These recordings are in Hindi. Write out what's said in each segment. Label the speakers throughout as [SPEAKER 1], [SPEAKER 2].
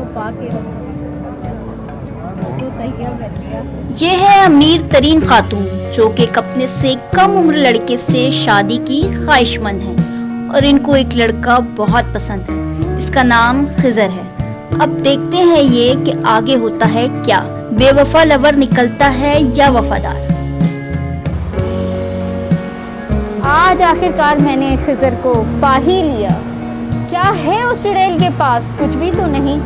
[SPEAKER 1] को पाके तो तैयार कर दिया।
[SPEAKER 2] ये है अमीर तरीन खातून जो कि एक अपने से कम उम्र लड़के से शादी की ख्वाहिशमंद है और इनको एक लड़का बहुत पसंद है। इसका नाम खिजर है। अब देखते हैं ये कि आगे होता है क्या, बेवफा लवर निकलता है या वफादार।
[SPEAKER 1] आज आखिरकार मैंने खिजर को पा ही लिया। क्या है उस चुड़ैल के पास? कुछ भी तो नहीं।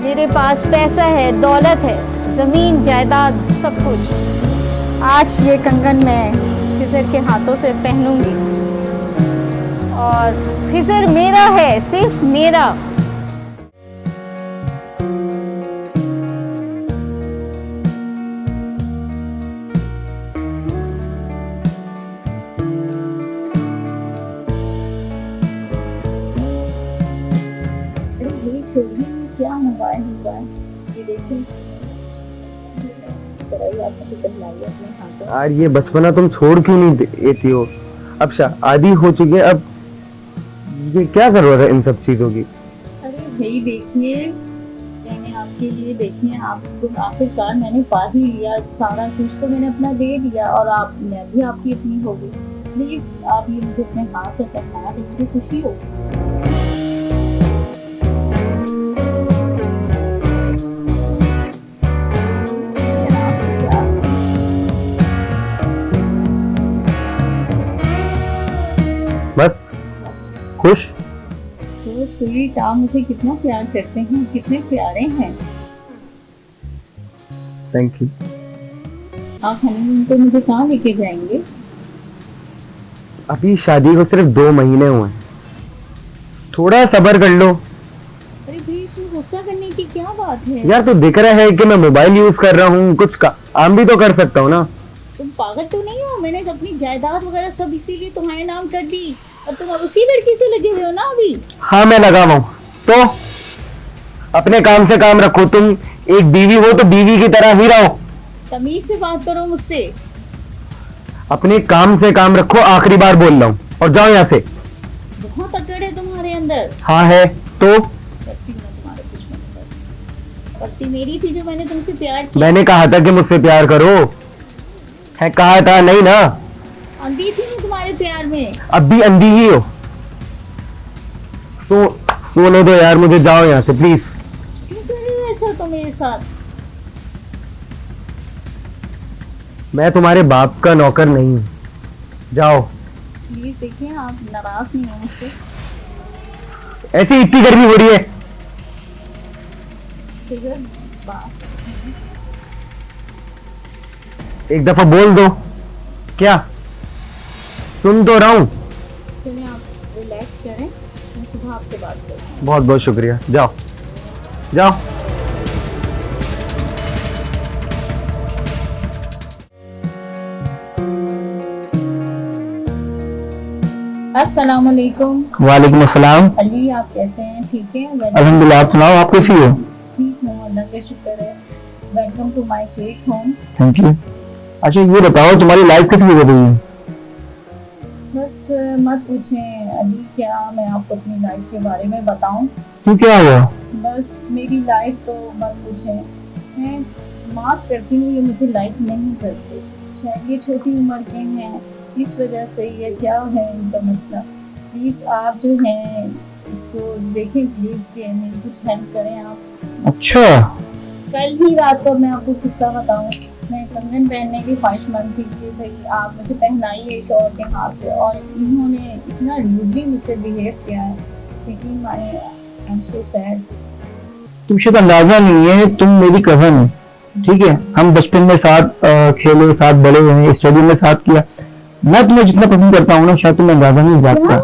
[SPEAKER 1] मेरे पास पैसा है, दौलत है, ज़मीन जायदाद सब कुछ। आज ये कंगन मैं खिजर के हाथों से पहनूंगी और खिजर मेरा है, सिर्फ मेरा। क्या मोबाइल ये देखिए,
[SPEAKER 3] यार ये बचपना तुम छोड़ क्यों नहीं देती हो? अब आदी हो चुकी है, अब ये क्या जरूरत है इन सब चीजों की?
[SPEAKER 1] अरे भाई देखिए, मैंने आपके लिए देखिए, आपको आखिरकार मैंने पा ही लिया। सारा कुछ तो मैंने अपना दे दिया और आप, मैं भी आपकी अपनी हो गई। प्लीज आप ये मुझे अपने हाथ से पहना दें, मुझे खुशी होगी।
[SPEAKER 3] बस खुश?
[SPEAKER 1] तो स्वीट, आप मुझे कितना प्यार करते हैं, कितने प्यारे हैं।
[SPEAKER 3] Thank you.
[SPEAKER 1] आप हनीमून पे मुझे कहाँ लेके जाएंगे?
[SPEAKER 3] अभी शादी को सिर्फ 2 महीने हुए हैं, थोड़ा सब्र कर लो।
[SPEAKER 1] अरे भाई, इसमें गुस्सा करने की क्या बात है?
[SPEAKER 3] यार तो दिख रहा है कि मैं मोबाइल यूज कर रहा हूँ, कुछ काम भी तो कर सकता हूँ ना।
[SPEAKER 1] तुम पागल तो नहीं हो? मैंने अपनी जायदाद वगैरह सब इसीलिए तुम्हारे नाम कर दी और तुम अब उसी लड़की से लगे हुए हो ना अभी?
[SPEAKER 3] हाँ मैं लगा हुआ हूँ, तो अपने काम से काम रखो। तुम एक बीवी हो तो बीवी की तरह ही रहो।
[SPEAKER 1] तमीज से बात करो मुझसे।
[SPEAKER 3] अपने काम से काम रखो, आखिरी बार बोल रहा हूँ, और जाओ यहाँ से।
[SPEAKER 1] बहुत अकड़ है तुम्हारे अंदर।
[SPEAKER 3] हाँ है तो?
[SPEAKER 1] करती मैं तुम्हारे दुश्मन पर। करती मेरी थी जो मैंने तुमसे प्यार किया।
[SPEAKER 3] मैंने कहा था कि मुझसे प्यार करो, है कहा था नहीं ना?
[SPEAKER 1] अंधी थी मैं तुम्हारे प्यार में।
[SPEAKER 3] अब भी अंधी ही हो। तो सोने दो यार मुझे, जाओ यहाँ से प्लीज।
[SPEAKER 1] क्यों कर रहे हो ऐसा तुम मेरे साथ?
[SPEAKER 3] मैं तुम्हारे बाप का नौकर नहीं हूँ, जाओ।
[SPEAKER 1] प्लीज देखिए, आप नाराज नहीं हो मुझसे?
[SPEAKER 3] ऐसी इतनी गर्मी हो रही है।
[SPEAKER 1] फिर बात
[SPEAKER 3] एक दफा बोल दो। क्या? सुन तो रहा हूँ।
[SPEAKER 1] चलिए, आप रिलैक्स करें, मैं सुबह आपसे बात करती हूँ।
[SPEAKER 3] बहुत बहुत शुक्रिया, जाओ जाओ।
[SPEAKER 1] अस्सलाम वालेकुम।
[SPEAKER 3] वालेकुम अस्सलाम।
[SPEAKER 1] अली, आप कैसे हैं? ठीक है?
[SPEAKER 3] अल्हम्दुलिल्लाह, आप सुनाओ, आप कैसी हो?
[SPEAKER 1] ठीक हूँ, अल्लाह का शुक्र है। Welcome to my sweet home.
[SPEAKER 3] Thank you. अच्छा ये बताओ, तुम्हारी लाइफ कैसी हो रही है?
[SPEAKER 1] बस मत पूछें अली, क्या मैं आपको अपनी लाइफ के बारे में बताऊं?
[SPEAKER 3] क्यों, क्या हुआ?
[SPEAKER 1] बस मेरी लाइफ तो मत पूछें। मैं माफ करती हूँ, ये मुझे लाइक नहीं करते। शायद ये छोटी उम्र के हैं, इस वजह से ये क्या है इनका मसला। प्लीज़ आप जो हैं इसको देखें प्लीज़, कि मेरी कुछ हेल्प करें आप।
[SPEAKER 3] अच्छा।
[SPEAKER 1] कल ही रात को मैं आपको किस्सा बताऊं, मैं कंगन पहनने की ख्वाहिशमंद थी कि भाई आप मुझे पहनाइए शौहर के हाथ से, और इन्होंने इतना रूडली मुझसे बिहेव किया है। लेकिन आई एम सो सैड।
[SPEAKER 3] तुम शायद अंदाजा नहीं है, तुम मेरी कजन हो, ठीक है? हम बचपन में साथ खेले, साथ बड़े हुए, स्टडी में साथ किया। मैं तुम्हें जितना पसंद करता हूँ ना, शायद तुम्हें अंदाजा नहीं इस बात का।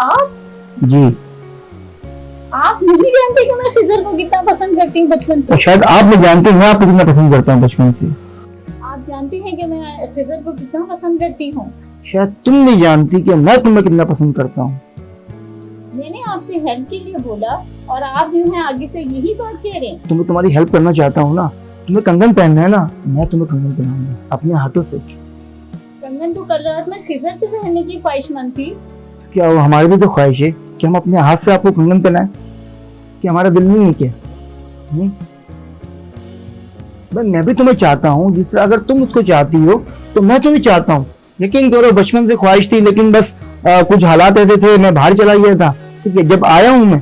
[SPEAKER 1] आप
[SPEAKER 3] जी।
[SPEAKER 1] आप नहीं जानते कि मैं खिजर को कितना पसंद करती हूँ बचपन से।
[SPEAKER 3] शायद आप नहीं जानते मैं आपको कितना पसंद करता हूँ बचपन से।
[SPEAKER 1] आप जानते हैं कि मैं खिजर को कितना पसंद करती हूँ।
[SPEAKER 3] शायद तुम नहीं जानती कि मैं तुम्हें कितना पसंद करता हूँ।
[SPEAKER 1] मैंने आपसे हेल्प के लिए बोला और आप जो है आगे से यही बात कह रहे हैं।
[SPEAKER 3] तुम्हें तुम्हारी हेल्प करना चाहता हूँ ना, तुम्हें कंगन पहनना है ना, मैं तुम्हें कंगन पहनाऊंगा अपने हाथों से।
[SPEAKER 1] कंगन तो कल रात में खिजर से पहनने की ख्वाहिशमंद थी।
[SPEAKER 3] क्या वो हमारी भी तो ख्वाहिश है कि हम अपने हाथ से आपको कंगन पहनाएं? कि हमारा दिल नहीं है क्या? भाई मैं भी तुम्हें चाहता हूँ, जिस तरह अगर तुम उसको चाहती हो तो मैं तुम्हें चाहता हूँ। यकीन करो बचपन से ख्वाहिश थी, लेकिन बस कुछ हालात ऐसे थे, मैं बाहर चला गया था। ठीक है, जब आया हूँ मैं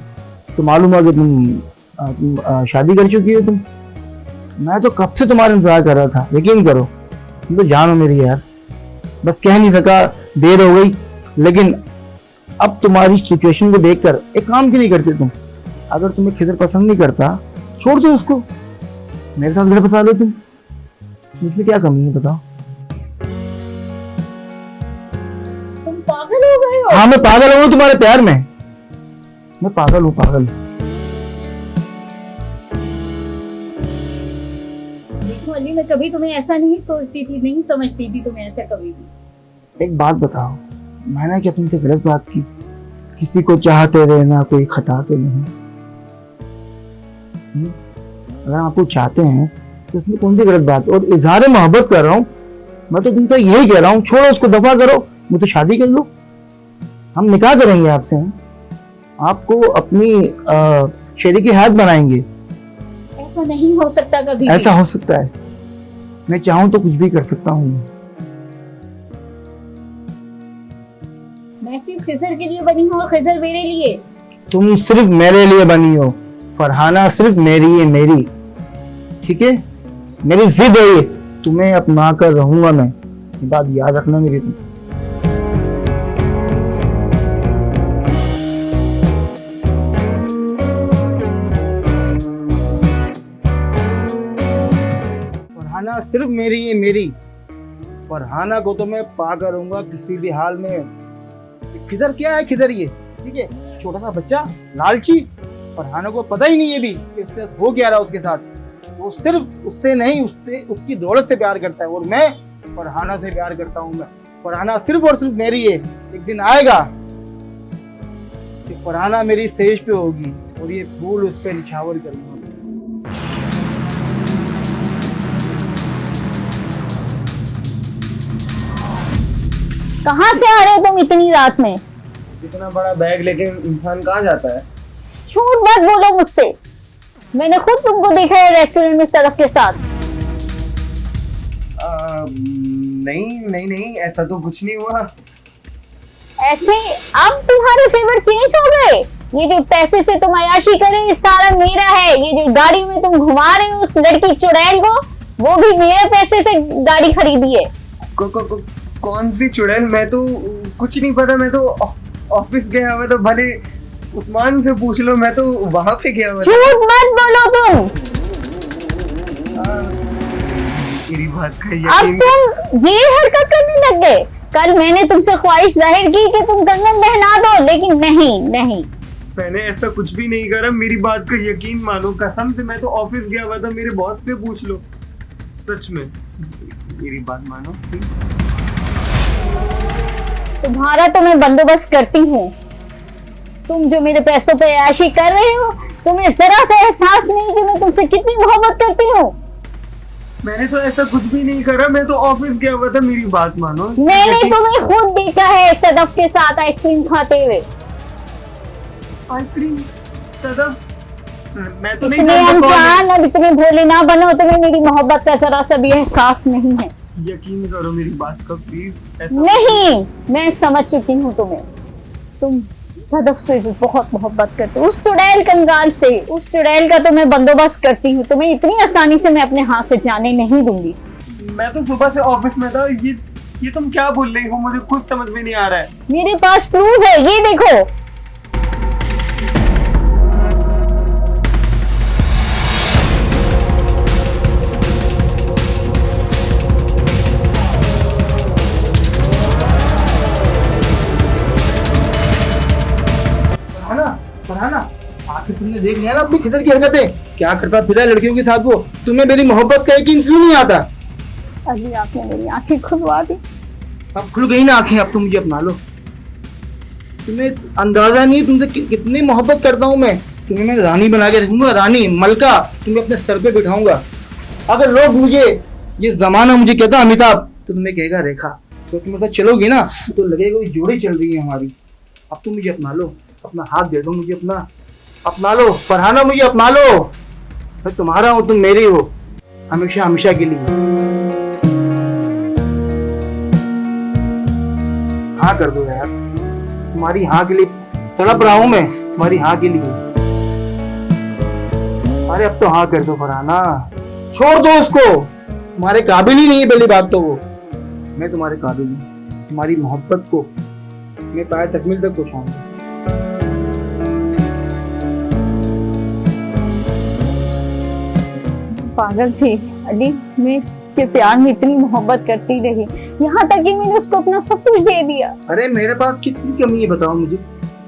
[SPEAKER 3] तो मालूम है कि तुम शादी कर चुकी हो। तुम, मैं तो कब से तुम्हारा इंतजार कर रहा था। यकीन करो, तुम तो जान हो मेरी यार, बस कह नहीं सका, देर हो गई। लेकिन अब तुम्हारी सिचुएशन को देखकर एक काम क्यों नहीं करते तुम? अगर तुम्हें खिजर पसंद नहीं करता, छोड़ दो उसको, मेरे साथ घर बसा लो तुम। इसमें क्या कमी है बताओ?
[SPEAKER 1] तुम पागल हो गए हो?
[SPEAKER 3] हाँ मैं पागल हूँ तुम्हारे प्यार में, मैं पागल हूँ, पागल।
[SPEAKER 1] देखो अली, मैं कभी तुम्हें ऐसा नहीं सोचती थी, नहीं समझती थी तुम्हें ऐसा कभी भी।
[SPEAKER 3] एक बात बताओ, मैंने क्या तुमसे गलत बात की? किसी को चाहते रहना कोई खता तो नहीं। अगर आपको चाहते हैं तो इसमें कौन सी गलत बात? और इजहार मोहब्बत कर रहा हूँ मैं, तो तुमसे यही कह रहा हूँ, छोड़ो उसको, दफा करो, मुझसे शादी कर लो, हम निकाह करेंगे आपसे, आपको अपनी शरीके हाथ बनाएंगे।
[SPEAKER 1] ऐसा नहीं हो सकता कभी
[SPEAKER 3] ऐसा हो सकता है, मैं चाहूँ तो कुछ भी कर सकता हूँ।
[SPEAKER 1] मैं सिर्फ खिजर के लिए बनी हूँ और खिजर मेरे लिए।
[SPEAKER 3] तुम सिर्फ मेरे लिए बनी हो फरहाना, सिर्फ मेरी है, मेरी। ठीक है, मेरी जिद है ये, तुम्हें अपना कर रहूंगा मैं, ये बात याद रखना मेरी। तुम फरहाना सिर्फ मेरी है, मेरी। फरहाना को तो मैं पा कर रहूंगा किसी भी हाल में। खिजर क्या है? खिजर ये ठीक है, छोटा सा बच्चा, लालची। फरहाना को पता ही नहीं है भी कि उसके साथ हो क्या रहा उसके साथ। वो सिर्फ उससे नहीं, उससे उसकी दौलत से प्यार करता है, और मैं फरहाना से प्यार करता हूँ। मैं फरहाना सिर्फ और सिर्फ मेरी है। एक दिन आएगा कि फरहाना मेरी सेज पे होगी और ये फूल उस पर निछावर करूंगा।
[SPEAKER 1] कहाँ से आ रहे हो तुम इतनी रात में?
[SPEAKER 4] इतना बड़ा बैग लेके इंसान कहाँ जाता है?
[SPEAKER 1] झूठ मत बोलो मुझसे, मैंने खुद तुमको देखा है रेस्टोरेंट में सदफ के साथ।
[SPEAKER 4] नहीं, ऐसा तो कुछ नहीं हुआ।
[SPEAKER 1] ऐसे अब तुम्हारे फेवर चेंज हो गए? ये जो पैसे से तुम अयाशी करे ये सारा मेरा है। ये जो गाड़ी में तुम घुमा रहे हो उस लड़की चुड़ैल को, वो भी मेरे पैसे से गाड़ी खरीदी है।
[SPEAKER 4] कौन सी चुड़ैल? मैं तो कुछ नहीं पता, मैं तो ऑफिस गया हुआ, तो भले उस्मान से पूछ लो, मैं तो वहां पे गया हुआ।
[SPEAKER 1] झूठ मत बोलो तुम।
[SPEAKER 4] मेरी बात का
[SPEAKER 1] अब तुम ये हरकत करने लग गए। कल मैंने तुमसे ख्वाहिश जाहिर की कि तुम कंगन पहना दो, लेकिन नहीं।
[SPEAKER 4] मैंने ऐसा कुछ भी नहीं करा, मेरी बात का यकीन मानो, कसम से। मैं तो ऑफिस गया हुआ था, मेरे बॉस से पूछ लो, सच में। मेरी बात मानो।
[SPEAKER 1] तुम्हारा तो मैं बंदोबस्त करती हूँ। तुम जो मेरे पैसों पे ऐशी कर रहे हो, तुम्हें जरा सा एहसास नहीं कि मैं तुमसे कितनी मोहब्बत करती हूँ।
[SPEAKER 4] मैंने तो ऐसा कुछ भी नहीं करा, मैं तो ऑफिस गया हुआ था, मेरी बात मानो।
[SPEAKER 1] मैंने तुम्हें खुद देखा है सदफ के साथ आइसक्रीम खाते हुए।
[SPEAKER 4] आइसक्रीम? सदफ? मैं तो नहीं
[SPEAKER 1] इतने
[SPEAKER 4] जानता कौन है।
[SPEAKER 1] अनजान और इतने भोले ना बनो, तुम्हें मेरी मोहब्बत का जरा सा भी एहसास नहीं है।
[SPEAKER 4] यकीन करो मेरी बात का प्लीज।
[SPEAKER 1] नहीं, मैं समझ चुकी हूँ तुम्हें। तुम सदफ से बहुत मोहब्बत करते हो, उस चुड़ैल कंगाल से। उस चुड़ैल का तो मैं बंदोबस्त करती हूँ, तुम्हें इतनी आसानी से मैं अपने हाथ से जाने नहीं दूंगी।
[SPEAKER 4] मैं तो सुबह से ऑफिस में था। ये तुम क्या बोल रही हो? मुझे कुछ समझ में नहीं आ रहा है।
[SPEAKER 1] मेरे पास प्रूफ है, ये देखो।
[SPEAKER 3] फरहाना, आखिर तुमने देख लिया ना अपनी खिजर की हरकतें, क्या करता फिरा लड़कियों के साथ वो। तुम्हें मेरी मोहब्बत का यकीन क्यों नहीं आता?
[SPEAKER 1] अभी आपने मेरी आंखें खुलवा दी।
[SPEAKER 3] अब खुल गई ना आंखें, अब तुम मुझे अपना लो। तुम्हें अंदाजा नहीं तुमसे कितनी मोहब्बत करता हूँ मैं। तुम्हें मैं रानी बना के रखूंगा, रानी, मलका, तुम्हें अपने सर पे बिठाऊंगा। अगर लोग मुझे, ये जमाना मुझे कहता अमिताभ, तो तुम्हें कहेगा रेखा। तो तुम मेरे साथ चलोगी ना तो लगेगा वो जोड़ी चल रही है हमारी। अब तुम मुझे अपना लो, अपना हाथ दे दो मुझे, अपना लो फरहाना, मुझे अपना लो। मैं तुम्हारा हूँ, तुम मेरी हो, हमेशा हमेशा के लिए। हाँ कर दो यार, तुम्हारी हाँ के लिए तड़प रहा हूँ मैं, तुम्हारी हाँ के लिए। अरे अब तो हाँ कर दो फरहाना, छोड़ दो उसको, तुम्हारे काबिल ही नहीं है पहली बात तो वो। मैं तुम्हारे काबिल हूँ, तुम्हारी मोहब्बत को मैं पाए तकमील तक पहुँचाऊंगा।
[SPEAKER 1] पागल थी अली, मैं इसके प्यार में इतनी मोहब्बत करती रही, यहाँ तक कि मैंने उसको अपना सब कुछ दे दिया।
[SPEAKER 3] अरे मेरे पास कितनी कमी है बताओ मुझे,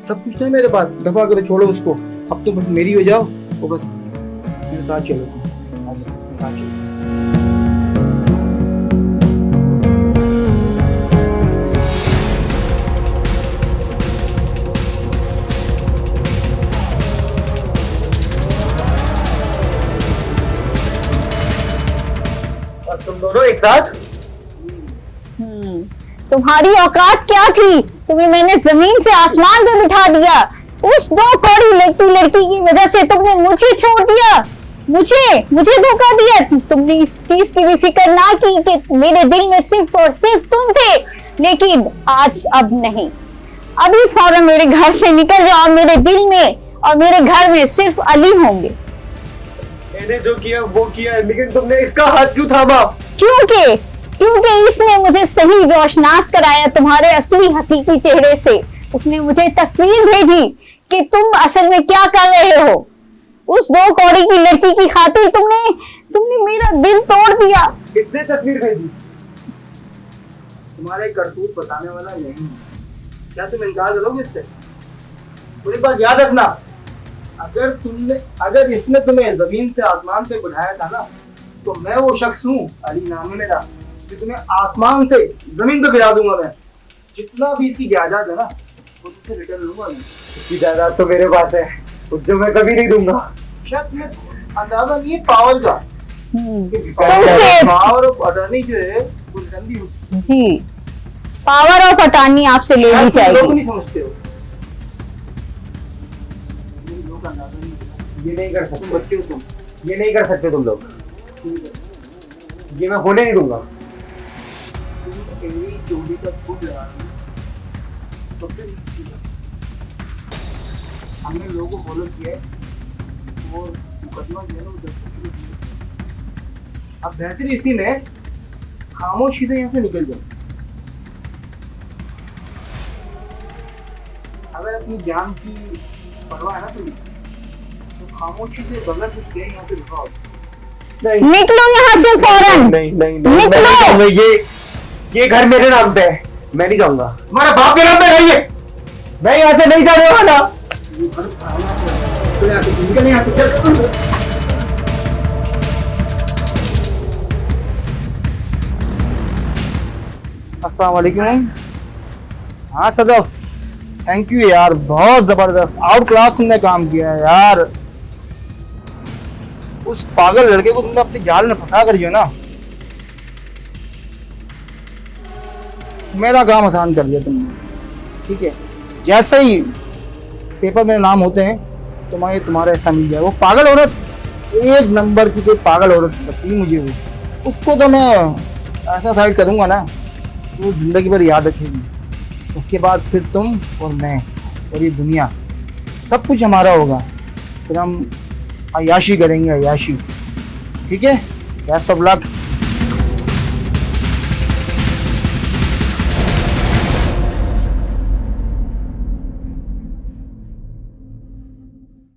[SPEAKER 3] सब कुछ नहीं मेरे पास। दफा करो, छोड़ो उसको, अब तो बस मेरी हो जाओ, वो बस मेरे साथ चलो, मेरे साथ चलो। तुम दोनों एक साथ?
[SPEAKER 1] तुम्हारी औकात क्या थी? तुम्हें मैंने जमीन से आसमान पे बिठा दिया। उस 2 कौड़ी लड़की की वजह से तुमने मुझे छोड़ दिया, मुझे धोखा दिया। तुमने इस चीज की भी फिक्र ना की कि मेरे दिल में सिर्फ और सिर्फ तुम थे। लेकिन आज अब नहीं, अभी फौरन मेरे घर से निकल जाओ। मेरे दिल में और मेरे घर में सिर्फ अली होंगे।
[SPEAKER 4] मैंने जो किया वो किया, लेकिन तुमने इसका हाथ क्यों थामा?
[SPEAKER 1] क्योंकि इसने मुझे सही रोशनास कराया तुम्हारे असली हकीकी चेहरे से। उसने मुझे तस्वीर भेजी कि तुम असल में क्या कर रहे हो। उस 2 कौड़ी की लड़की की खातिर तुमने मेरा दिल तोड़ दिया।
[SPEAKER 4] किसने तस्वीर भेजी?
[SPEAKER 3] तुम्हारे करतूत बताने वाला नहीं है। क्या तुम इनकार करोगे इससे? पूरी बात याद रखना, अगर इसने तुम्हें जमीन से आसमान पे बुलाया था ना, तो मैं वो शख्स हूँ, अली नाम है मेरा, कि तुम्हें आसमान से जमीन पे गिरा दूंगा। मैं जितना भी इसकी जायदाद है ना, वो तुमसे रिटर्न लूंगा मैं।
[SPEAKER 4] इसकी जायदाद तो मेरे पास है, जो मैं कभी नहीं दूंगा।
[SPEAKER 3] शायद तुम्हें अंदाजा नहीं है पावर का।
[SPEAKER 1] तुमसे
[SPEAKER 3] पावर ऑफ अटर्नी जो है वो रिटर्न भी होती
[SPEAKER 1] जी, पावर ऑफ अटॉर्नी आपसे लेनी
[SPEAKER 3] है। लोग
[SPEAKER 1] चाहिए।
[SPEAKER 3] नहीं समझते हो, लोग अंदाजा नहीं होता।
[SPEAKER 4] ये नहीं कर सकते,
[SPEAKER 3] तुम बच्चे हो तुम।
[SPEAKER 4] ये नहीं कर सकते तुम लोग, ये मैं होने नहीं दूंगा।
[SPEAKER 3] मेरी चोरी का खुद लगा तो फिर हमने लोगों को फॉलो किया है और मुकदमा जो है ना वो 10 किलो दिया। अब बेहतर इसी में खामोशी से यहाँ से निकल जाओ। अगर अपनी जान की परवाह है ना तुम्हें, तो खामोशी से बगैर कुछ कहे यहाँ से दिखाओ।
[SPEAKER 1] निकलो यहाँ से फौरन।
[SPEAKER 4] नहीं नहीं
[SPEAKER 1] निकलो।
[SPEAKER 4] नहीं, ये घर मेरे नाम पे है, मैं नहीं जाऊंगा।
[SPEAKER 3] तुम्हारा बाप के नाम पे नहीं है।
[SPEAKER 4] मैं यहाँ से नहीं जाने वाला।
[SPEAKER 3] तो यहाँ से निकल, यहाँ से चल। अस्सलाम वालेकुम। हाँ सदफ, थैंक यू यार, बहुत जबरदस्त आउट क्लास तुमने काम किया है यार। उस पागल लड़के को तुमने अपने जाल में फंसा कर जो है ना, मेरा काम आसान कर दिया तुमने। ठीक है, जैसे ही पेपर में नाम होते हैं तुम्हारा हिस्सा मिल जाए। वो पागल औरत, 1 नंबर की कोई पागल औरत लगती मुझे वो, उसको तो मैं ऐसा साइड करूंगा ना वो जिंदगी भर याद रखेगी। उसके बाद फिर तुम और मैं और ये दुनिया सब कुछ हमारा होगा। फिर हम अय्याशी करेंगे, अय्याशी। ठीक है, बेस्ट ऑफ लक।